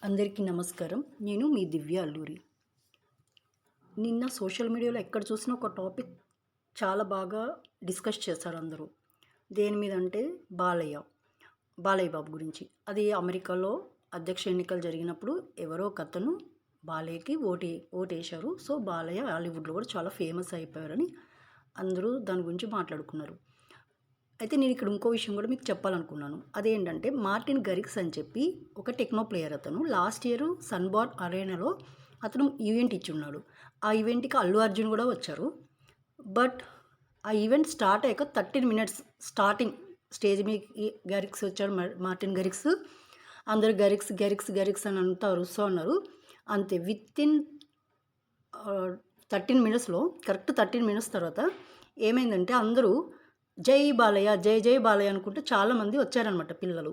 అందరికీ నమస్కారం. నేను మీ దివ్య అల్లూరి. నిన్న సోషల్ మీడియాలో ఎక్కడ చూసినా ఒక టాపిక్ చాలా బాగా డిస్కస్ చేశారు అందరూ. దేని మీద అంటే బాలయ్య బాబు గురించి. అది అమెరికాలో అధ్యక్ష ఎన్నికలు జరిగినప్పుడు ఎవరో ఒకతను బాలయ్యకి ఓటేశారు. సో, బాలయ్య హాలీవుడ్లో కూడా చాలా ఫేమస్ అయిపోయారని అందరూ దాని గురించి మాట్లాడుకున్నారు. అయితే నేను ఇక్కడ ఇంకో విషయం కూడా మీకు చెప్పాలనుకున్నాను. అదేంటంటే మార్టిన్ గరిక్స్ అని చెప్పి ఒక టెక్నో ప్లేయర్ అతను. లాస్ట్ ఇయర్ సన్బార్న్ అరేనాలో అతను ఈవెంట్ ఇచ్చున్నాడు. ఆ ఈవెంట్కి అల్లు అర్జున్ కూడా వచ్చారు. బట్ ఆ ఈవెంట్ స్టార్ట్ అయ్యాక 13 మినిట్స్ స్టార్టింగ్ స్టేజ్ మీదకి గరిక్స్ వచ్చాడు. మార్టిన్ గరిక్స్. అందరూ గరిక్స్ అని అంతా అరుస్తూ ఉన్నారు. అంతే వితిన్ 13 మినిట్స్లో కరెక్ట్ 13 మినిట్స్ తర్వాత ఏమైందంటే అందరూ జై బాలయ్య జై బాలయ్య అనుకుంటే చాలామంది వచ్చారనమాట పిల్లలు.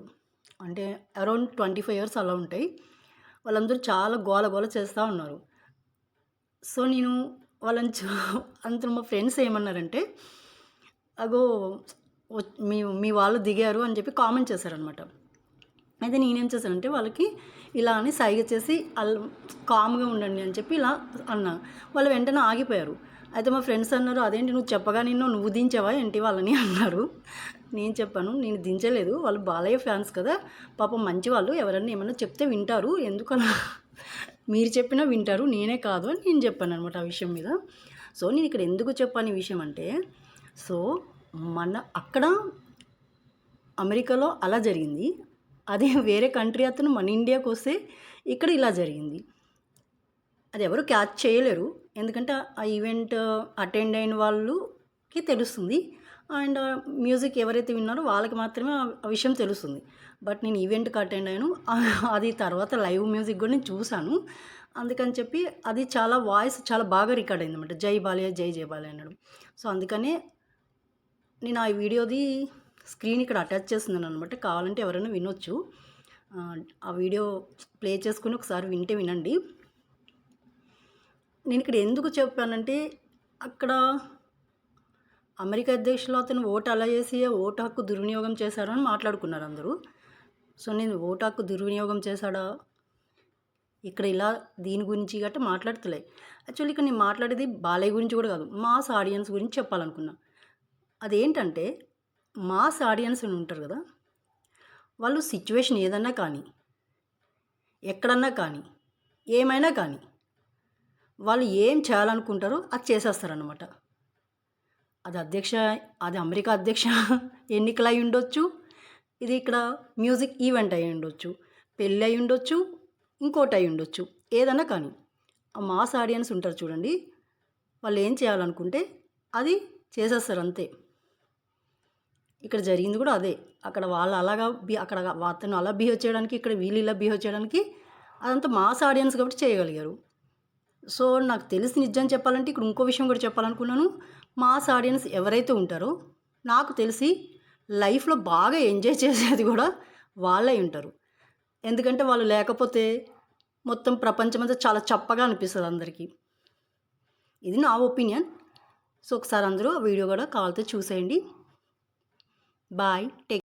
అంటే అరౌండ్ 25 ఇయర్స్ అలా ఉంటాయి. వాళ్ళందరూ చాలా గోల చేస్తూ ఉన్నారు. సో నేను వాళ్ళని అందరూ మా ఫ్రెండ్స్ ఏమన్నారంటే, అగో మీ వాళ్ళు దిగారు అని చెప్పి కామెంట్ చేశారనమాట. అయితే నేనేం చేశానంటే వాళ్ళకి ఇలా అని సైగ చేసి కామ్గా ఉండండి అని చెప్పి ఇలా అన్నా. వాళ్ళు వెంటనే ఆగిపోయారు. అయితే మా ఫ్రెండ్స్ అన్నారు, అదేంటి నువ్వు చెప్పగా నువ్వు దించావా ఏంటి వాళ్ళని అన్నారు. నేను చెప్పాను, నేను దించలేదు, వాళ్ళు బాలయ్య ఫ్యాన్స్ కదా, పాపం మంచి వాళ్ళు, ఎవరన్నా ఏమన్నా చెప్తే వింటారు, ఎందుకలా మీరు చెప్పినా వింటారు, నేనే కాదు అని నేను చెప్పాను అనమాట ఆ విషయం మీద. సో నేను ఇక్కడ ఎందుకు చెప్పాను ఈ విషయం అంటే, సో అక్కడ అమెరికాలో అలా జరిగింది. అదే వేరే కంట్రీ అతను మన ఇండియాకి వస్తే ఇక్కడ ఇలా జరిగింది. అది ఎవరు క్యాచ్ చేయలేరు, ఎందుకంటే ఆ ఈవెంట్ అటెండ్ అయిన వాళ్ళకి తెలుస్తుంది. అండ్ మ్యూజిక్ ఎవరైతే విన్నారో వాళ్ళకి మాత్రమే ఆ విషయం తెలుస్తుంది. బట్ నేను ఈవెంట్కి అటెండ్ అయ్యాను, అది తర్వాత లైవ్ మ్యూజిక్ కూడా నేను చూశాను. అందుకని చెప్పి అది చాలా వాయిస్ చాలా బాగా రికార్డ్ అయింది అనమాట, జై బాలయ్య అన్నాడు. సో అందుకనే నేను ఆ వీడియోది స్క్రీన్ ఇక్కడ అటాచ్ చేస్తున్నాను అనమాట. కావాలంటే ఎవరైనా వినొచ్చు. ఆ వీడియో ప్లే చేసుకుని ఒకసారి వినండి. నేను ఇక్కడ ఎందుకు చెప్పానంటే, అక్కడ అమెరికా అధ్యక్షులు అతను ఓటు అలా చేసి ఓటు హక్కు దుర్వినియోగం చేశారు అని మాట్లాడుకున్నారు అందరూ. సో నేను ఓటు హక్కు దుర్వినియోగం చేశాడా ఇక్కడ ఇలా దీని గురించి గట్రా మాట్లాడతలే. యాక్చువల్లీ ఇక్కడ నేను మాట్లాడేది బాలయ్య గురించి కూడా కాదు, మాస్ ఆడియన్స్ గురించి చెప్పాలనుకున్నా. అదేంటంటే మాస్ ఆడియన్స్ అని ఉంటారు కదా, వాళ్ళు సిచ్యువేషన్ ఏదన్నా కానీ, ఎక్కడన్నా కానీ, ఏమైనా కానీ వాళ్ళు ఏం చేయాలనుకుంటారో అది చేసేస్తారనమాట. అది అమెరికా అధ్యక్ష ఎన్నికలు అయి ఉండొచ్చు, ఇది ఇక్కడ మ్యూజిక్ ఈవెంట్ అయి ఉండొచ్చు, పెళ్ళి అయి ఉండొచ్చు, ఇంకోటి అయి ఉండొచ్చు, ఏదన్నా కానీ ఆ మాస్ ఆడియన్స్ ఉంటారు చూడండి, వాళ్ళు ఏం చేయాలనుకుంటే అది చేసేస్తారు అంతే. ఇక్కడ జరిగింది కూడా అదే. అక్కడ వాళ్ళు అలాగా అక్కడ అతను అలా బిహేవ్ చేయడానికి, ఇక్కడ వీళ్ళు ఇలా బిహేవ్ చేయడానికి, అదంతా మాస్ ఆడియన్స్ కాబట్టి చేయగలిగారు. సో నాకు తెలిసి నిజం చెప్పాలంటే ఇక్కడ ఇంకో విషయం కూడా చెప్పాలనుకున్నాను. మాస్ ఆడియన్స్ ఎవరైతే ఉంటారో నాకు తెలిసి లైఫ్లో బాగా ఎంజాయ్ చేసేది కూడా వాళ్ళే ఉంటారు. ఎందుకంటే వాళ్ళు లేకపోతే మొత్తం ప్రపంచం అంతా చాలా చప్పగా అనిపిస్తుంది అందరికీ. ఇది నా ఒపీనియన్. సో ఒకసారి అందరూ ఆ వీడియో కూడా కావాలితే చూసేయండి. Bye, take